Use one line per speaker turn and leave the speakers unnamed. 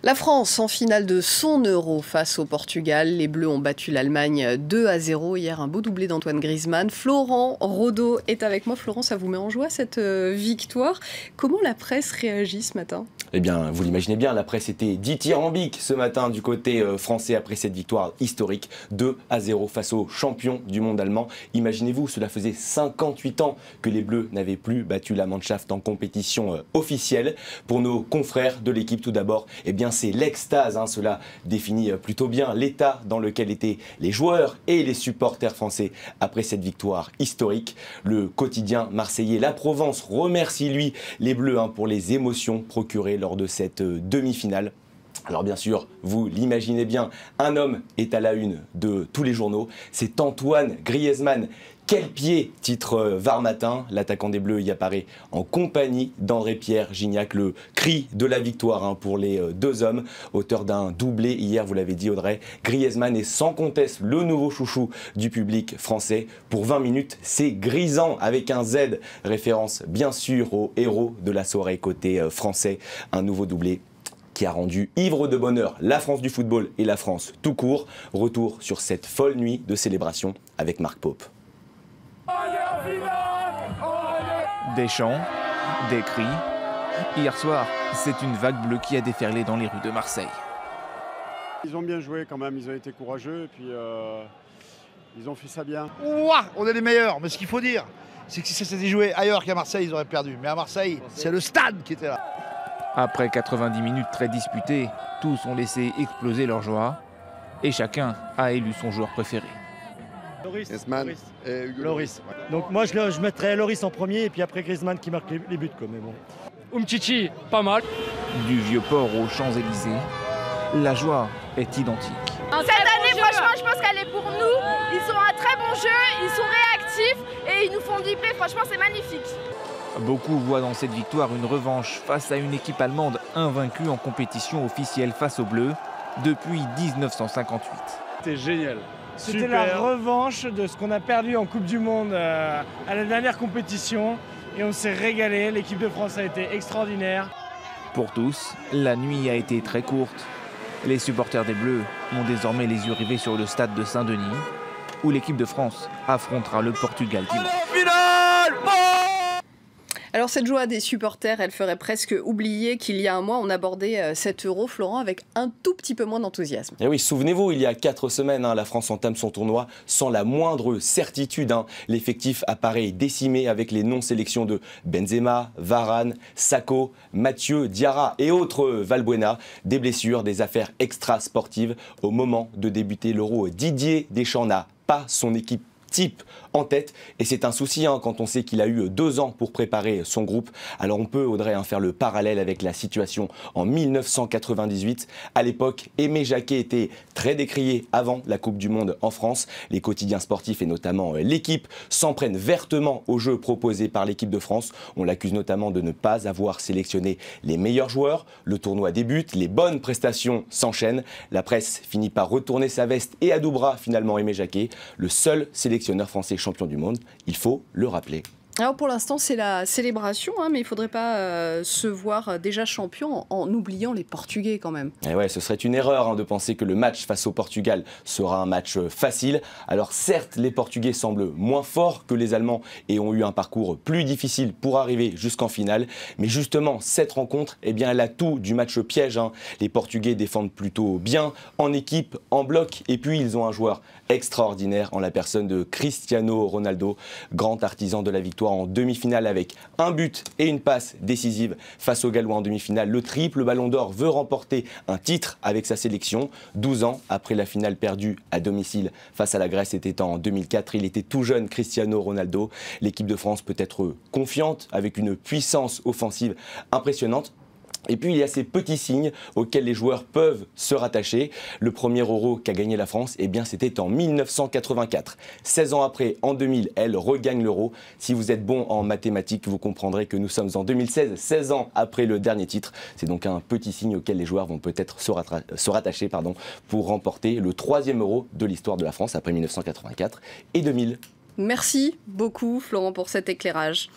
La France en finale de son Euro face au Portugal. Les Bleus ont battu l'Allemagne 2-0 hier, un beau doublé d'Antoine Griezmann. Florent Rodeau est avec moi. Florent, ça vous met en joie cette victoire. Comment la presse réagit ce matin ?
Eh bien, vous l'imaginez bien, la presse était dithyrambique ce matin du côté français après cette victoire historique 2-0 face aux champions du monde allemand. Imaginez-vous, cela faisait 58 ans que les Bleus n'avaient plus battu la Mannschaft en compétition officielle. Pour nos confrères de l'équipe, tout d'abord, eh bien, c'est l'extase. Cela définit plutôt bien l'état dans lequel étaient les joueurs et les supporters français après cette victoire historique. Le quotidien marseillais La Provence remercie, lui, les Bleus pour les émotions procurées lors de cette demi-finale. Alors bien sûr, vous l'imaginez bien, un homme est à la une de tous les journaux, c'est Antoine Griezmann. Quel pied, titre Var Matin. L'attaquant des Bleus y apparaît en compagnie d'André-Pierre Gignac, le cri de la victoire pour les deux hommes. Auteur d'un doublé hier, vous l'avez dit Audrey, Griezmann est sans conteste le nouveau chouchou du public français. Pour 20 minutes, c'est grisant avec un Z, référence bien sûr au héros de la soirée côté français. Un nouveau doublé qui a rendu ivre de bonheur la France du football et la France tout court. Retour sur cette folle nuit de célébration avec Marc Pope.
Des chants, des cris. Hier soir, c'est une vague bleue qui a déferlé dans les rues de Marseille.
Ils ont bien joué quand même, ils ont été courageux et puis ils ont fait ça bien.
Ouah, on est les meilleurs, mais ce qu'il faut dire, c'est que si ça s'était joué ailleurs qu'à Marseille, ils auraient perdu. Mais à Marseille, c'est le stade qui était là.
Après 90 minutes très disputées, tous ont laissé exploser leur joie et chacun a élu son joueur préféré.
Griezmann et Hugo
Lloris. Donc moi je mettrais Lloris en premier et puis après Griezmann qui marque les buts. Mais bon.
Umtiti, pas mal.
Du Vieux-Port aux Champs-Élysées, la joie est identique.
Cette année, franchement, je pense qu'elle est pour nous. Ils ont un très bon jeu, ils sont réactifs et ils nous font vibrer. Franchement, c'est magnifique.
Beaucoup voient dans cette victoire une revanche face à une équipe allemande invaincue en compétition officielle face aux Bleus depuis 1958.
C'était génial.
C'était la revanche de ce qu'on a perdu en Coupe du Monde à la dernière compétition. Et on s'est régalé, l'équipe de France a été extraordinaire.
Pour tous, la nuit a été très courte. Les supporters des Bleus ont désormais les yeux rivés sur le stade de Saint-Denis, où l'équipe de France affrontera le Portugal dimanche.
Alors cette joie des supporters, elle ferait presque oublier qu'il y a un mois, on abordait cet Euro, Florent, avec un tout petit peu moins d'enthousiasme.
Et oui, souvenez-vous, il y a 4 semaines, la France entame son tournoi sans la moindre certitude. L'effectif apparaît décimé avec les non-sélections de Benzema, Varane, Sakho, Mathieu, Diarra et autres Valbuena. Des blessures, des affaires extra-sportives. Au moment de débuter l'Euro, Didier Deschamps n'a pas son équipe type en tête et c'est un souci quand on sait qu'il a eu 2 ans pour préparer son groupe. Alors on peut, Audrey, faire le parallèle avec la situation en 1998. À l'époque, Aimé Jacquet était très décrié avant la Coupe du Monde en France. Les quotidiens sportifs et notamment l'équipe s'en prennent vertement aux jeux proposés par l'équipe de France. On l'accuse notamment de ne pas avoir sélectionné les meilleurs joueurs. Le tournoi débute, les bonnes prestations s'enchaînent. La presse finit par retourner sa veste et adoubera finalement Aimé Jacquet, le seul sélectionneur français champion du monde, il faut le rappeler.
Alors pour l'instant c'est la célébration, mais il ne faudrait pas se voir déjà champion en oubliant les Portugais quand même.
Et ouais, ce serait une erreur de penser que le match face au Portugal sera un match facile. Alors certes, les Portugais semblent moins forts que les Allemands et ont eu un parcours plus difficile pour arriver jusqu'en finale. Mais justement, cette rencontre, elle a tout du match piège. Les Portugais défendent plutôt bien, en équipe, en bloc. Et puis ils ont un joueur extraordinaire en la personne de Cristiano Ronaldo, grand artisan de la victoire en demi-finale avec un but et une passe décisive face aux Gallois en demi-finale. Le triple ballon d'or veut remporter un titre avec sa sélection. 12 ans après la finale perdue à domicile face à la Grèce, c'était en 2004. Il était tout jeune, Cristiano Ronaldo. L'équipe de France peut être confiante avec une puissance offensive impressionnante. Et puis il y a ces petits signes auxquels les joueurs peuvent se rattacher. Le premier Euro qu'a gagné la France, c'était en 1984. 16 ans après, en 2000, elle regagne l'Euro. Si vous êtes bon en mathématiques, vous comprendrez que nous sommes en 2016, 16 ans après le dernier titre. C'est donc un petit signe auquel les joueurs vont peut-être se rattacher pour remporter le 3e Euro de l'histoire de la France après 1984 et 2000.
Merci beaucoup Florent pour cet éclairage.